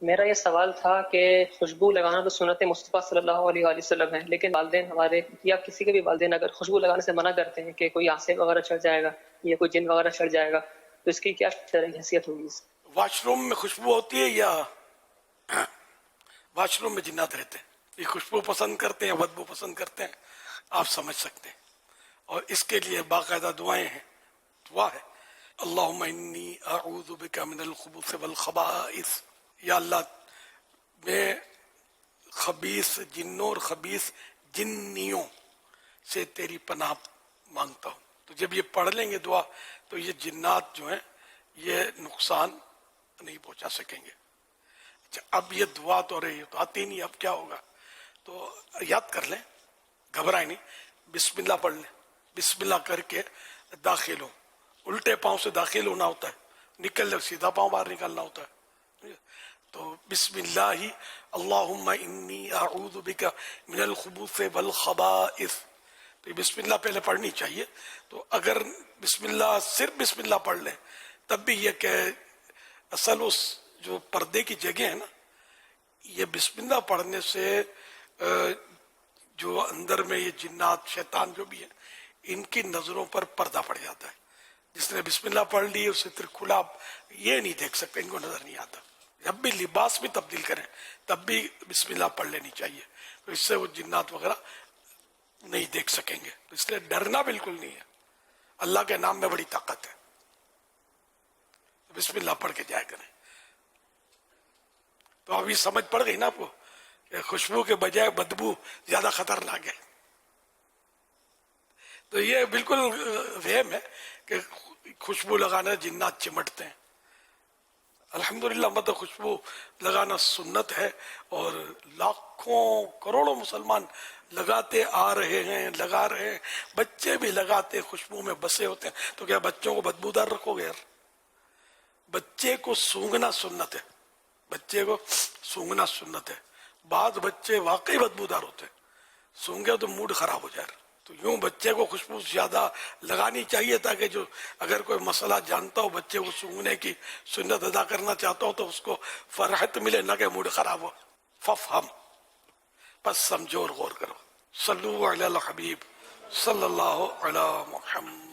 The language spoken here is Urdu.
میرا یہ سوال تھا کہ خوشبو لگانا تو سنت مصطفیٰ صلی اللہ علیہ وآلہ وسلم ہے، لیکن والدین ہمارے یا کسی کے بھی والدین اگر خوشبو لگانے سے منع کرتے ہیں کہ کوئی آسے وغیرہ چڑھ جائے گا یا کوئی جن وغیرہ چڑھ جائے گا، تو اس کی کیا شرعی حیثیت ہوگی؟ واش روم میں خوشبو ہوتی ہے یا واش روم میں جنات رہتے ہیں؟ یہ خوشبو پسند کرتے ہیں، بدبو پسند کرتے ہیں، آپ سمجھ سکتے ہیں. اور اس کے لیے باقاعدہ دعائیں ہیں. دعا ہے اللہم انی اعوذ بک من الخبث والخبائث، یا اللہ میں خبیث جنوں اور خبیث جنیوں سے تیری پناہ مانگتا ہوں. تو جب یہ پڑھ لیں گے دعا تو یہ جنات جو ہیں یہ نقصان نہیں پہنچا سکیں گے. اچھا، اب یہ دعا تو رہی تو آتی نہیں، اب کیا ہوگا؟ تو یاد کر لیں، گھبرائیں نہیں، بسم اللہ پڑھ لیں. بسم اللہ کر کے داخل ہو، الٹے پاؤں سے داخل ہونا ہوتا ہے، نکل سیدھا پاؤں باہر نکالنا ہوتا ہے. تو بسم اللہ اللہم انی اعوذ بک من الخبث والخبائث، تو بسم اللہ پہلے پڑھنی چاہیے. تو اگر بسم اللہ صرف بسم اللہ پڑھ لیں تب بھی یہ کہ اصل اس جو پردے کی جگہ ہے نا، یہ بسم اللہ پڑھنے سے جو اندر میں یہ جنات شیطان جو بھی ہیں ان کی نظروں پر پردہ پڑ جاتا ہے. جس نے بسم اللہ پڑھ لی اسے پھر کھلا یہ نہیں دیکھ سکتے، ان کو نظر نہیں آتا. جب بھی لباس بھی تبدیل کریں تب بھی بسم اللہ پڑھ لینی چاہیے، تو اس سے وہ جنات وغیرہ نہیں دیکھ سکیں گے. تو اس لیے ڈرنا بالکل نہیں ہے، اللہ کے نام میں بڑی طاقت ہے. بسم اللہ پڑھ کے جایا کریں. تو ابھی سمجھ پڑ گئی نا آپ کو کہ خوشبو کے بجائے بدبو زیادہ خطرناک ہے. تو یہ بالکل وہم ہے کہ خوشبو لگانا جنات چمٹتے ہیں. الحمدللہ مطلب خوشبو لگانا سنت ہے، اور لاکھوں کروڑوں مسلمان لگاتے آ رہے ہیں، لگا رہے ہیں. بچے بھی لگاتے، خوشبو میں بسے ہوتے ہیں. تو کیا بچوں کو بدبودار رکھو گے یار؟ بچے کو سونگنا سنت ہے، بچے کو سونگنا سنت ہے. بعض بچے واقعی بدبودار ہوتے ہیں، سونگے تو موڈ خراب ہو جائے. تو یوں بچے کو خوشبو زیادہ لگانی چاہیے تاکہ جو اگر کوئی مسئلہ جانتا ہو بچے کو سونگنے کی سنت ادا کرنا چاہتا ہو تو اس کو فرحت ملے، نہ کہ موڈ خراب ہو. ففہم، پس سمجھو اور غور کرو. صلو علی الحبیب صلی اللہ علی محمد.